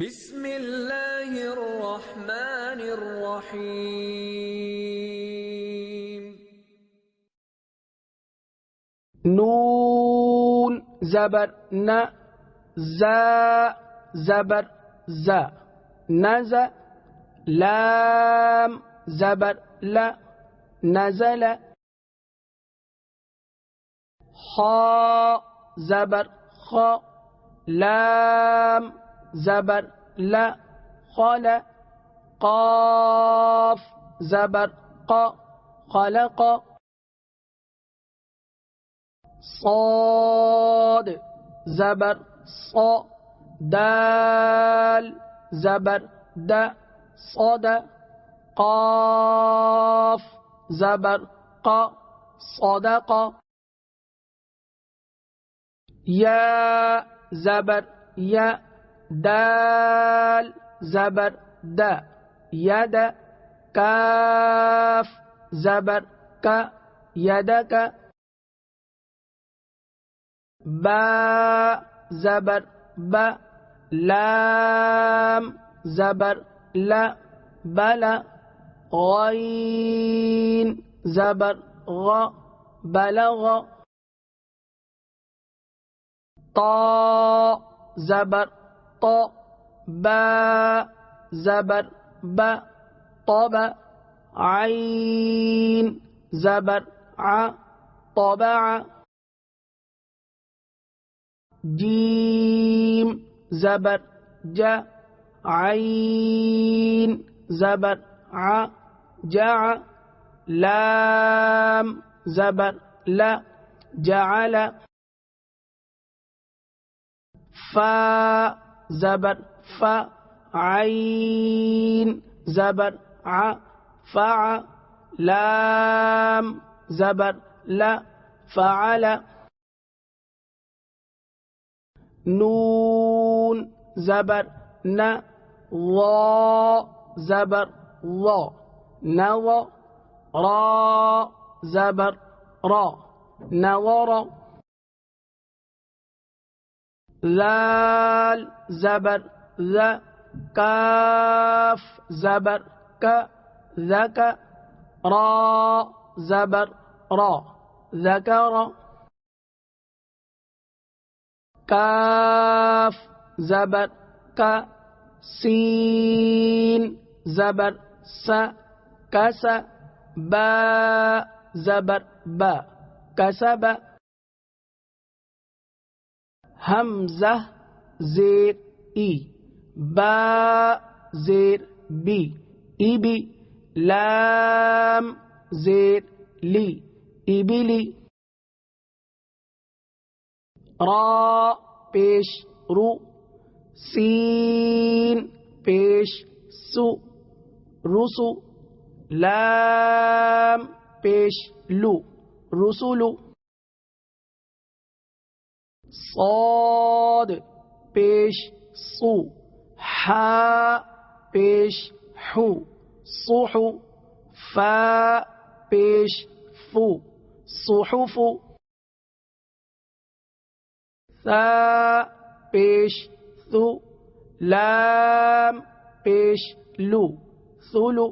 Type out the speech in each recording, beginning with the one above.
بسم اللہ الرحمن الرحیم. نون زبر ن، زا زبر زا، نز. لام زبر ل، نزل. خا زبر خا، لام زبر ل، خل. قاف زبر قا، خلق. صاد زبر صا، دال زبر د، صد. قاف زبر قا، صدق. یا زبر یا، دال زبر د، ید. کاف زبر کا، یدک. با زبر ب، لام زبر ل، بل. غین زبر غ، بلغ. طا زبر طا، با زبر ب، طب. عین زبر ع، طبع. جیم زبر ج، عین زبر ع، جع. لام زبر ل، جعل. فا زبر ف، عین زبر ع، فع. لام زبر ل، فعل. نون زبر ن، وا زبر وا، نو. را زبر را، نور. ذال زبر ذ، کاف زبر ک، ذک. را زبر را، ذکر. کاف زبر کا، سین زبر س، کس. با زبر با، کسب. حمزہ زیر ای، با زیر بی، ایبی. لام زیر لی، ایبلی. را پیش رو، سین پیش سو، رسو. لام پیش لو، رسولو. صاد پیش صو، حا پیش حو، صحو. فا پیش فو، صحف. ثا پیش ثو، لام پیش لو، ثلو.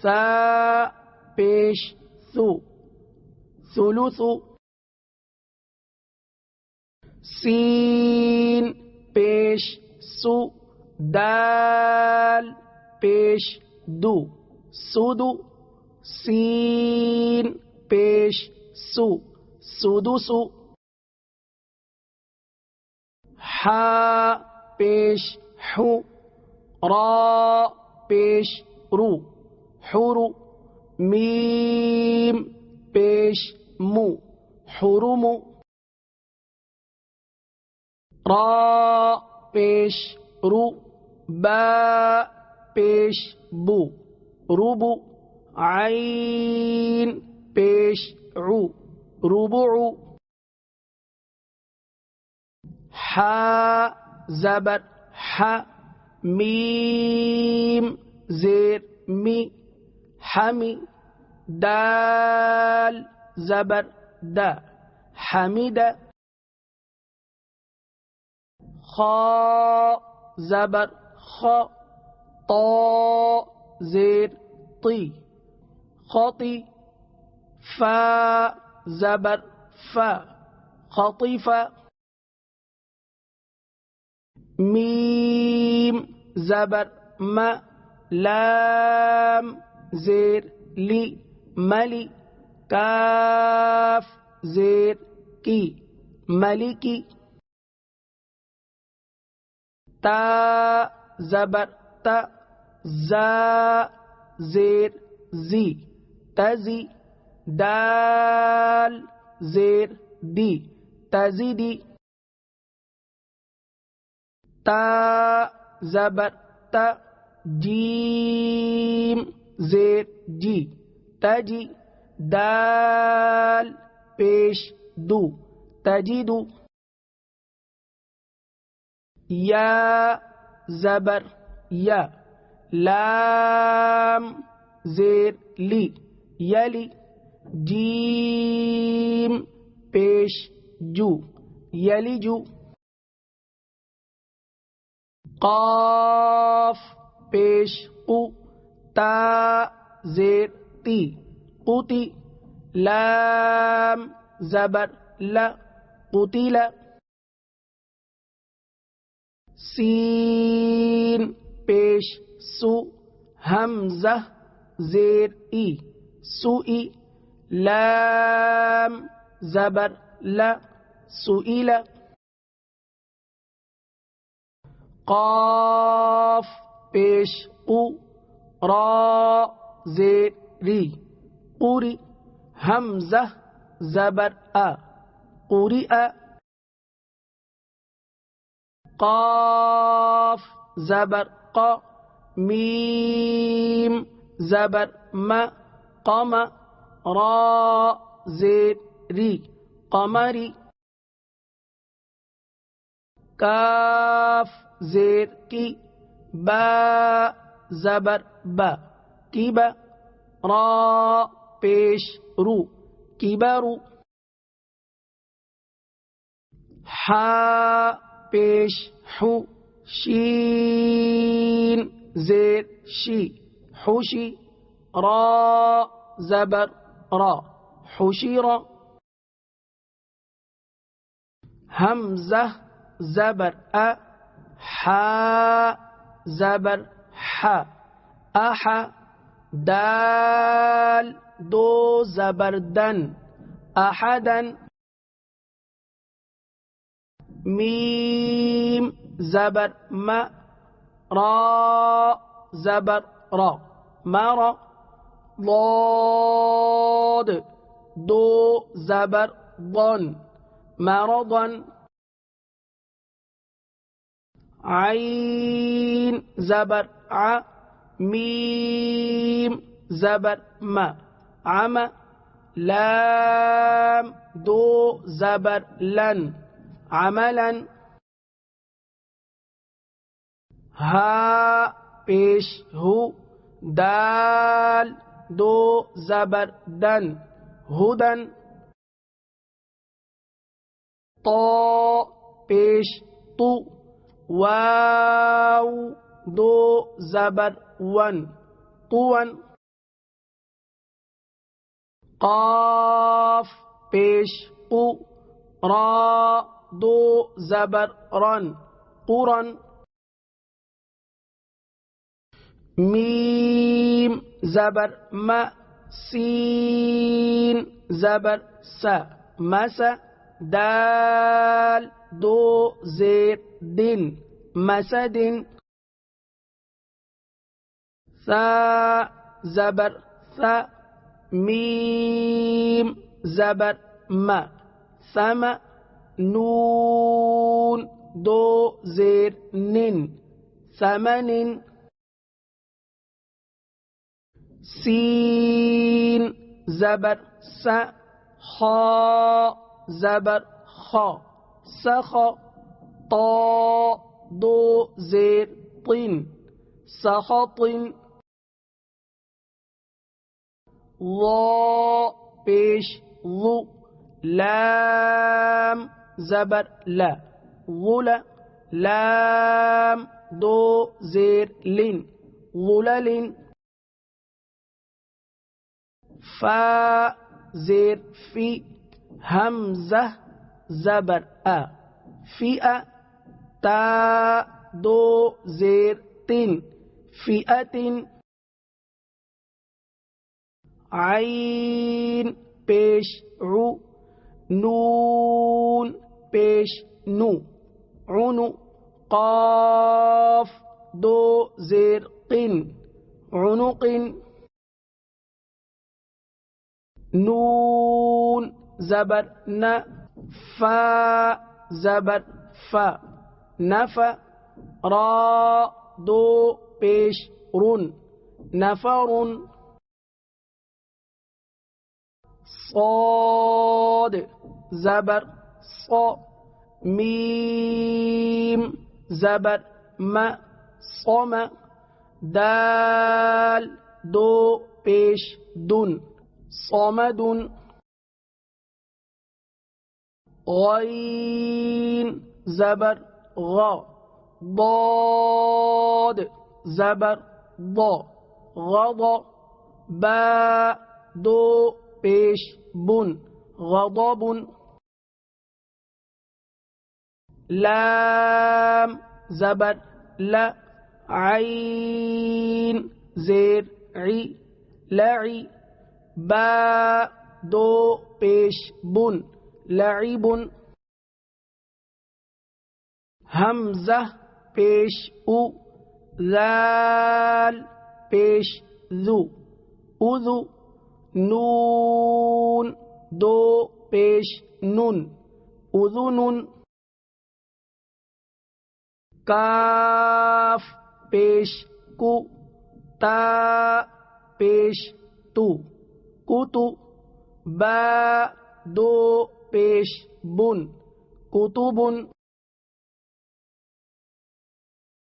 ثا پیش ثو، ثلث. سین پیش سو، دال پیش دو، سدو. سین پیش سو، سدسو. حا پیش حو، را پیش رو، حرو. میم پیش مو، حرم. را پیش رو، با پیش بو، ربو. عین پیش عو، ربع. حا زبر ح، میم زیر می، حمی. دال زبر د، حمید. خا زبر خ طا زیر طی خطی فا زبر فا خطیف میم زبر م لام زیر لی ملی کاف زیر کی ملکی تا زبر تا زا زیر زی تزی دال زیر دی تزیدی تا زبر تا جیم زیر جی تجی دال پیش دو تجدو یا زبر یا لام زیر لی یلی جیم پیش جو یلجو قاف پیش قو تا زیر تی قوتی لام زبر لا قتل سین پیش سو حمزہ زیر ای سوئی لام زبر لا سئل قاف پیش قو را زیر ری قوری حمزہ زبر ا قرئ قاف زبر ق میم زبر م قم را زیر ری قمری کاف زیر کی با زبر با کی با را پیش رو کبرو حا پیش حو شین زیر شی حوشی را زبر را حشیر حمزہ زبر ا حا زبر ح اح دال دو زبر دن احدن میم زبر م را زبر را مرا ضاد دو زبر ضن مرضا عین زبر ع میم زبر م عم لام دو زبر لن عملا ها پیش ہو دال دو زبر دن ہدن طا پیش تو واو دو زبر ون قون قاف پیش قو را دو زبر رن قرن میم زبر م سین زبر س مس دال دو زیر دن مسد ثا زبر ث میم زبر م ثم نون دو زیر نن ثمن سین زبر س خا زبر خا سخ طا دو زیر طن سخط ضا پیش ضو لام زبر لا ظل لام دو زیر لن ظلل فا زیر فی حمزہ زبر فئہ تا دو زیر تن فئۃ عین پیش عو نون پیش نو عنو قاف دو زیر قن عنق نون زبر ن فا زبر فا نف را دو پیش رن نفر صاد زبر صا میم زبر م صم دال دو پیش دن صمد غین زبر غا ضاد زبر ضا غضا با دو پیش بن غضب لام زبر لا عین زیر عی لعی با دو پیش بن لعب حمزہ پیش او ذال پیش ذو اذو نون دو پیش نن اذن کاف پیش کو تا پیش تو کتو با دو پیش بن کتب